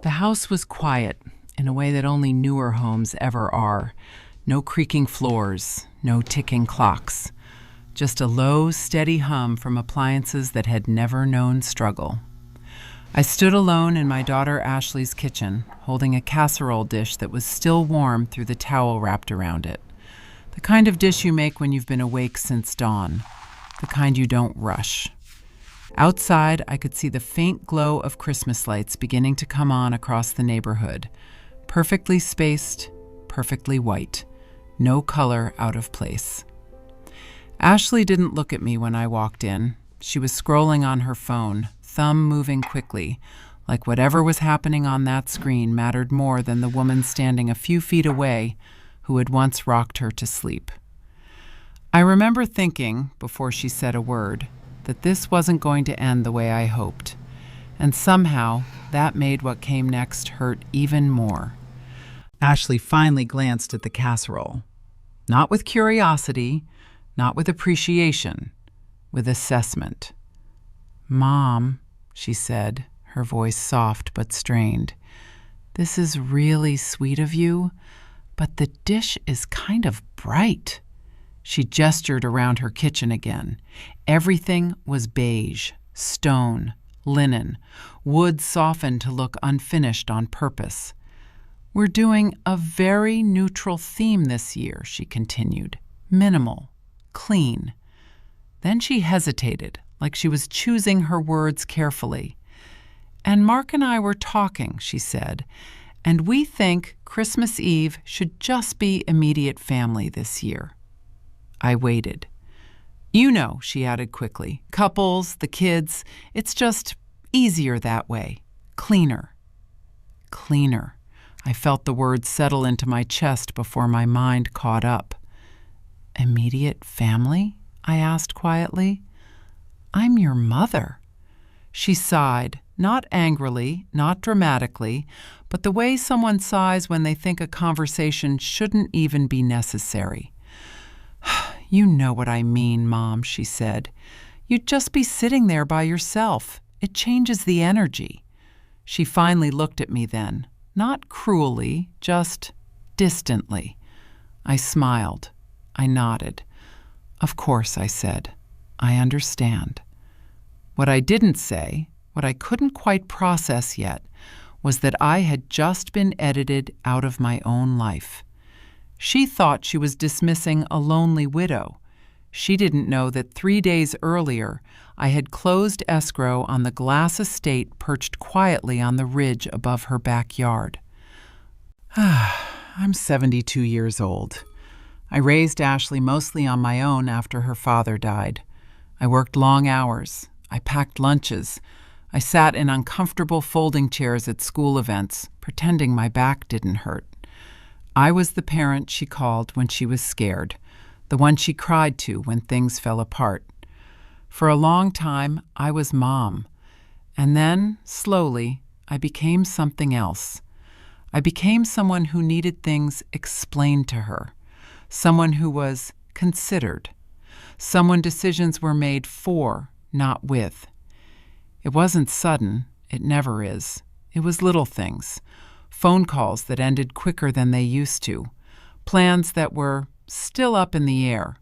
The house was quiet in a way that only newer homes ever are. No creaking floors, no ticking clocks. Just a low, steady hum from appliances that had never known struggle. I stood alone in my daughter Ashley's kitchen, holding a casserole dish that was still warm through the towel wrapped around it. The kind of dish you make when you've been awake since dawn. The kind you don't rush. Outside, I could see the faint glow of Christmas lights beginning to come on across the neighborhood. Perfectly spaced, perfectly white. No color out of place. Ashley didn't look at me when I walked in. She was scrolling on her phone, thumb moving quickly, like whatever was happening on that screen mattered more than the woman standing a few feet away who had once rocked her to sleep. I remember thinking, before she said a word, that this wasn't going to end the way I hoped, and somehow that made what came next hurt even more. Ashley finally glanced at the casserole. Not with curiosity, not with appreciation, with assessment. "Mom," she said, her voice soft but strained, "this is really sweet of you, but the dish is kind of bright." She gestured around her kitchen again. Everything was beige, stone, linen, wood softened to look unfinished on purpose. "We're doing a very neutral theme this year," she continued. "Minimal, clean." Then she hesitated, like she was choosing her words carefully. "And Mark and I were talking," she said, "and we think Christmas Eve should just be immediate family this year." I waited. "You know," she added quickly, "couples, the kids, it's just easier that way. Cleaner." Cleaner. I felt the words settle into my chest before my mind caught up. "Immediate family?" I asked quietly. "I'm your mother." She sighed, not angrily, not dramatically, but the way someone sighs when they think a conversation shouldn't even be necessary. "You know what I mean, Mom," she said. "You'd just be sitting there by yourself. It changes the energy." She finally looked at me then, not cruelly, just distantly. I smiled. I nodded. "Of course," I said. "I understand." What I didn't say, what I couldn't quite process yet, was that I had just been edited out of my own life. She thought she was dismissing a lonely widow. She didn't know that 3 days earlier I had closed escrow on the glass estate perched quietly on the ridge above her backyard. I'm 72 years old. I raised Ashley mostly on my own after her father died. I worked long hours. I packed lunches. I sat in uncomfortable folding chairs at school events, pretending my back didn't hurt. I was the parent she called when she was scared, the one she cried to when things fell apart. For a long time, I was Mom. And then, slowly, I became something else. I became someone who needed things explained to her, someone who was considered, someone decisions were made for, not with. It wasn't sudden. It never is. It was little things. Phone calls that ended quicker than they used to. Plans that were still up in the air.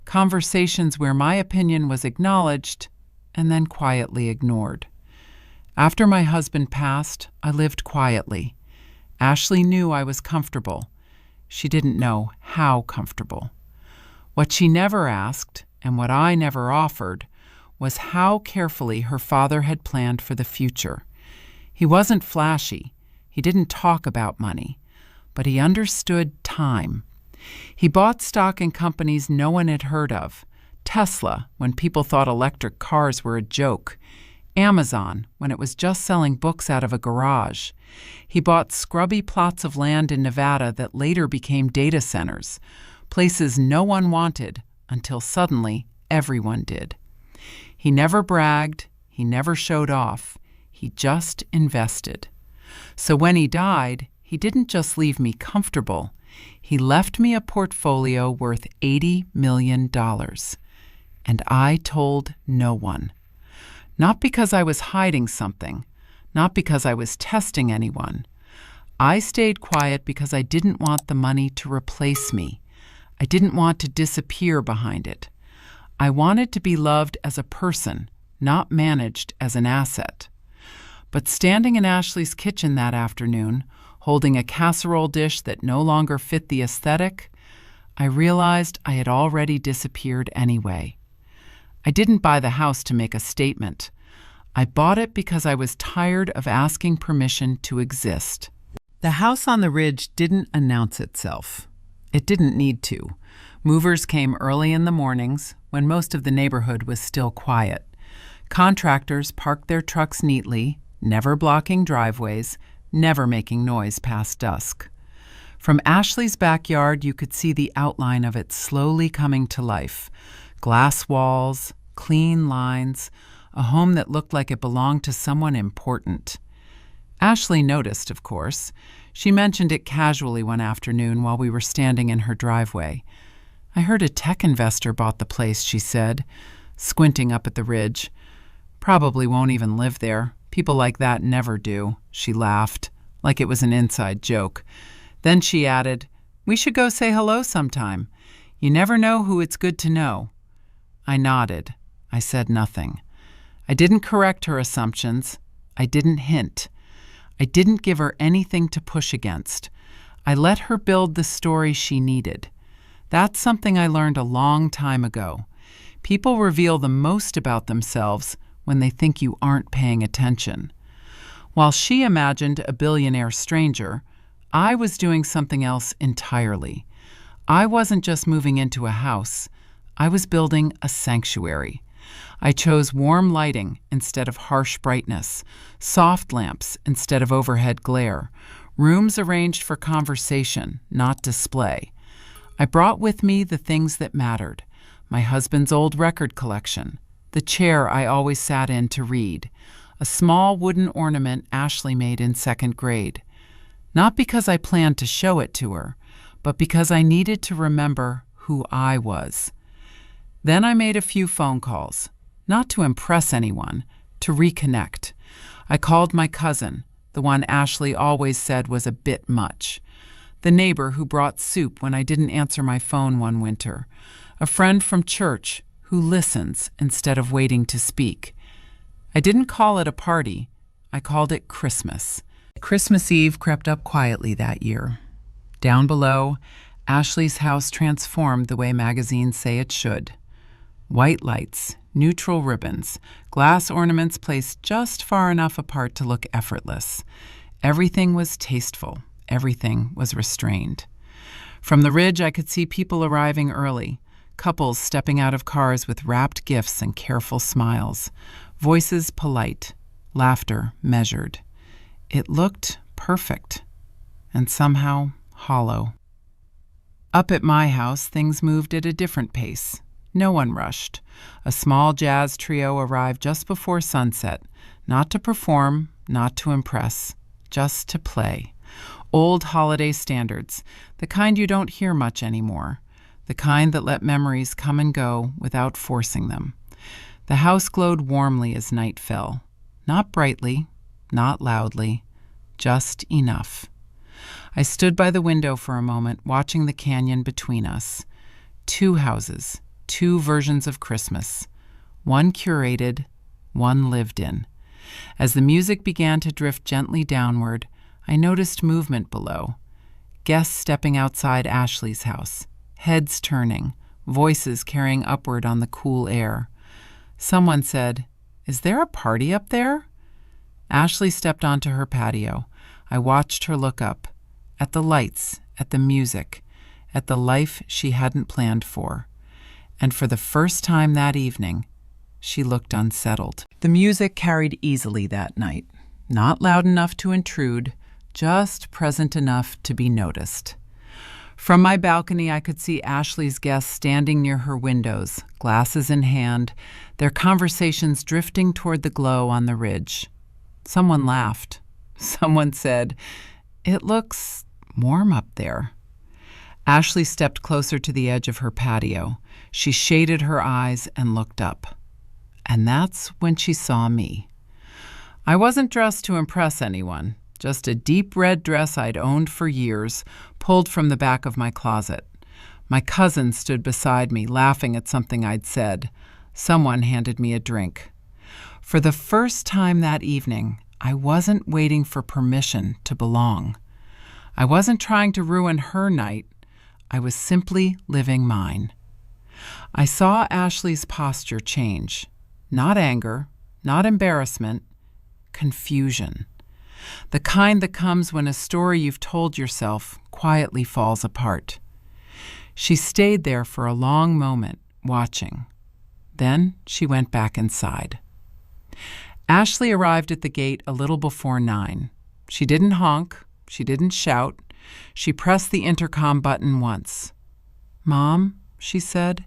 Conversations where my opinion was acknowledged and then quietly ignored. After my husband passed, I lived quietly. Ashley knew I was comfortable. She didn't know how comfortable. What she never asked, and what I never offered, was how carefully her father had planned for the future. He wasn't flashy. He didn't talk about money, but he understood time. He bought stock in companies no one had heard of. Tesla, when people thought electric cars were a joke. Amazon, when it was just selling books out of a garage. He bought scrubby plots of land in Nevada that later became data centers, places no one wanted until suddenly everyone did. He never bragged. He never showed off. He just invested. So when he died, he didn't just leave me comfortable. He left me a portfolio worth $80 million. And I told no one. Not because I was hiding something, not because I was testing anyone. I stayed quiet because I didn't want the money to replace me. I didn't want to disappear behind it. I wanted to be loved as a person, not managed as an asset. But standing in Ashley's kitchen that afternoon, holding a casserole dish that no longer fit the aesthetic, I realized I had already disappeared anyway. I didn't buy the house to make a statement. I bought it because I was tired of asking permission to exist. The house on the ridge didn't announce itself. It didn't need to. Movers came early in the mornings, when most of the neighborhood was still quiet. Contractors parked their trucks neatly, never blocking driveways, never making noise past dusk. From Ashley's backyard, you could see the outline of it slowly coming to life. Glass walls, clean lines, a home that looked like it belonged to someone important. Ashley noticed, of course. She mentioned it casually one afternoon while we were standing in her driveway. "I heard a tech investor bought the place," she said, squinting up at the ridge. "Probably won't even live there. People like that never do," she laughed, like it was an inside joke. Then she added, "We should go say hello sometime. You never know who it's good to know." I nodded. I said nothing. I didn't correct her assumptions. I didn't hint. I didn't give her anything to push against. I let her build the story she needed. That's something I learned a long time ago. People reveal the most about themselves when they think you aren't paying attention. While she imagined a billionaire stranger, I was doing something else entirely. I wasn't just moving into a house. I was building a sanctuary. I chose warm lighting instead of harsh brightness, soft lamps instead of overhead glare, rooms arranged for conversation, not display. I brought with me the things that mattered: my husband's old record collection, the chair I always sat in to read, a small wooden ornament Ashley made in second grade. Not because I planned to show it to her, but because I needed to remember who I was. Then I made a few phone calls, not to impress anyone, to reconnect. I called my cousin, the one Ashley always said was a bit much, the neighbor who brought soup when I didn't answer my phone one winter, a friend from church who listens instead of waiting to speak. I didn't call it a party. I called it Christmas. Christmas Eve crept up quietly that year. Down below, Ashley's house transformed the way magazines say it should. White lights, neutral ribbons, glass ornaments placed just far enough apart to look effortless. Everything was tasteful. Everything was restrained. From the ridge, I could see people arriving early, couples stepping out of cars with wrapped gifts and careful smiles, voices polite, laughter measured. It looked perfect, and somehow hollow. Up at my house, things moved at a different pace. No one rushed. A small jazz trio arrived just before sunset, not to perform, not to impress, just to play. Old holiday standards, the kind you don't hear much anymore, the kind that let memories come and go without forcing them. The house glowed warmly as night fell, not brightly, not loudly, just enough. I stood by the window for a moment, watching the canyon between us. 2 houses, 2 versions of Christmas, one curated, one lived in. As the music began to drift gently downward, I noticed movement below. Guests stepping outside Ashley's house, heads turning, voices carrying upward on the cool air. Someone said, "Is there a party up there?" Ashley stepped onto her patio. I watched her look up, at the lights, at the music, at the life she hadn't planned for. And for the first time that evening, she looked unsettled. The music carried easily that night, not loud enough to intrude, just present enough to be noticed. From my balcony, I could see Ashley's guests standing near her windows, glasses in hand, their conversations drifting toward the glow on the ridge. Someone laughed. Someone said, "It looks warm up there." Ashley stepped closer to the edge of her patio. She shaded her eyes and looked up. And that's when she saw me. I wasn't dressed to impress anyone, just a deep red dress I'd owned for years, pulled from the back of my closet. My cousin stood beside me, laughing at something I'd said. Someone handed me a drink. For the first time that evening, I wasn't waiting for permission to belong. I wasn't trying to ruin her night. I was simply living mine. I saw Ashley's posture change. Not anger, not embarrassment, confusion. The kind that comes when a story you've told yourself quietly falls apart. She stayed there for a long moment, watching. Then she went back inside. Ashley arrived at the gate a little before 9. She didn't honk. She didn't shout. She pressed the intercom button once. "Mom," she said.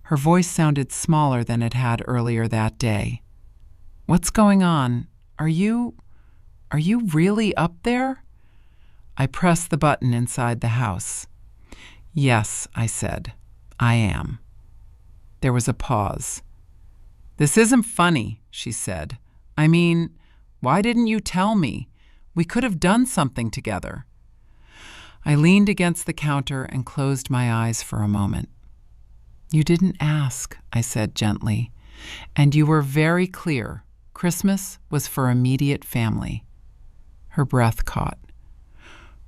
Her voice sounded smaller than it had earlier that day. "What's going on? Are you really up there?" I pressed the button inside the house. "Yes," I said. "I am." There was a pause. "This isn't funny," she said. "I mean, why didn't you tell me? We could have done something together." I leaned against the counter and closed my eyes for a moment. "You didn't ask," I said gently, "and you were very clear. Christmas was for immediate family." Her breath caught.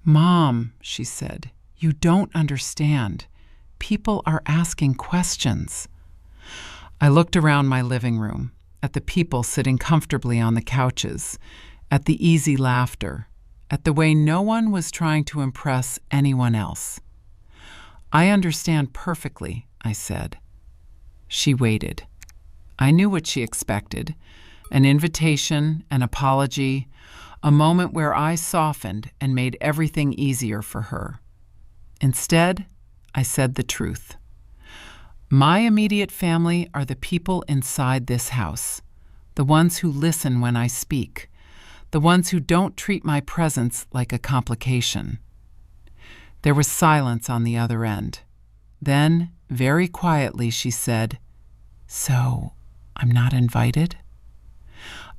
"Mom," she said, "you don't understand. People are asking questions." I looked around my living room, at the people sitting comfortably on the couches, at the easy laughter, at the way no one was trying to impress anyone else. "I understand perfectly," I said. She waited. I knew what she expected: an invitation, an apology, a moment where I softened and made everything easier for her. Instead, I said the truth. My immediate family are the people inside this house, the ones who listen when I speak, the ones who don't treat my presence like a complication. There was silence on the other end. Then, very quietly, she said, "So, I'm not invited?"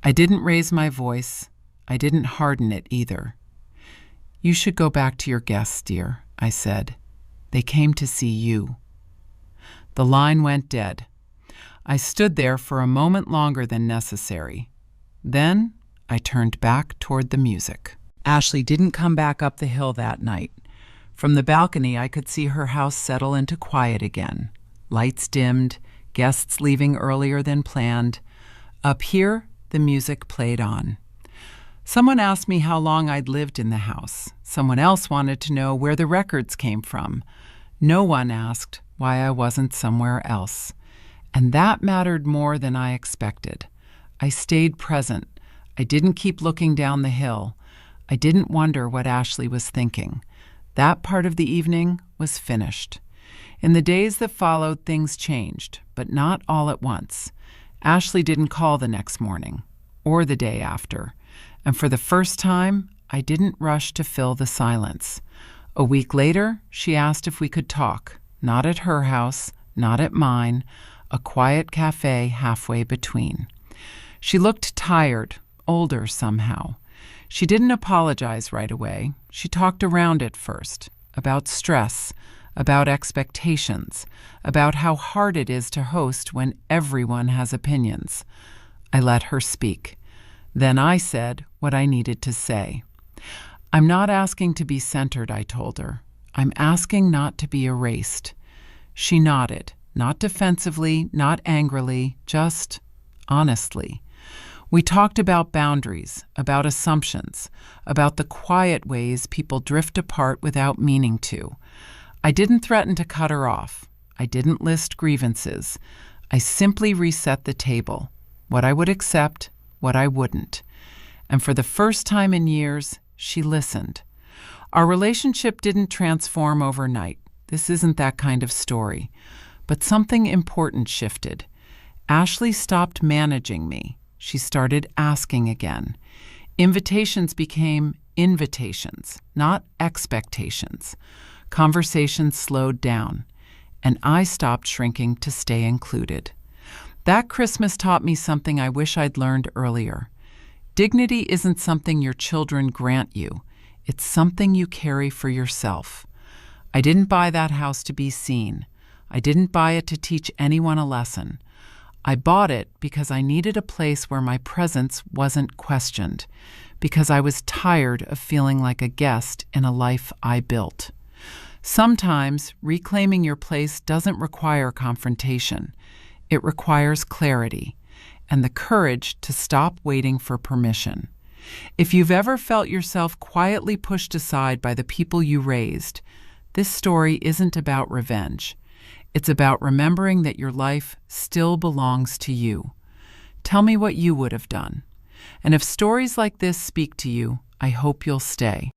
I didn't raise my voice. I didn't harden it either. "You should go back to your guests, dear," I said. "They came to see you." The line went dead. I stood there for a moment longer than necessary. Then I turned back toward the music. Ashley didn't come back up the hill that night. From the balcony, I could see her house settle into quiet again. Lights dimmed, guests leaving earlier than planned. Up here, the music played on. Someone asked me how long I'd lived in the house. Someone else wanted to know where the records came from. No one asked why I wasn't somewhere else. And that mattered more than I expected. I stayed present. I didn't keep looking down the hill. I didn't wonder what Ashley was thinking. That part of the evening was finished. In the days that followed, things changed, but not all at once. Ashley didn't call the next morning, or the day after. And for the first time, I didn't rush to fill the silence. A week later, she asked if we could talk. Not at her house, not at mine, a quiet cafe halfway between. She looked tired, older somehow. She didn't apologize right away. She talked around it first, about stress, about expectations, about how hard it is to host when everyone has opinions. I let her speak. Then I said what I needed to say. "I'm not asking to be centered," I told her. "I'm asking not to be erased." She nodded, not defensively, not angrily, just honestly. We talked about boundaries, about assumptions, about the quiet ways people drift apart without meaning to. I didn't threaten to cut her off. I didn't list grievances. I simply reset the table, what I would accept, what I wouldn't. And for the first time in years, she listened. Our relationship didn't transform overnight. This isn't that kind of story. But something important shifted. Ashley stopped managing me. She started asking again. Invitations became invitations, not expectations. Conversations slowed down, and I stopped shrinking to stay included. That Christmas taught me something I wish I'd learned earlier. Dignity isn't something your children grant you. It's something you carry for yourself. I didn't buy that house to be seen. I didn't buy it to teach anyone a lesson. I bought it because I needed a place where my presence wasn't questioned, because I was tired of feeling like a guest in a life I built. Sometimes reclaiming your place doesn't require confrontation. It requires clarity and the courage to stop waiting for permission. If you've ever felt yourself quietly pushed aside by the people you raised, this story isn't about revenge. It's about remembering that your life still belongs to you. Tell me what you would have done. And if stories like this speak to you, I hope you'll stay.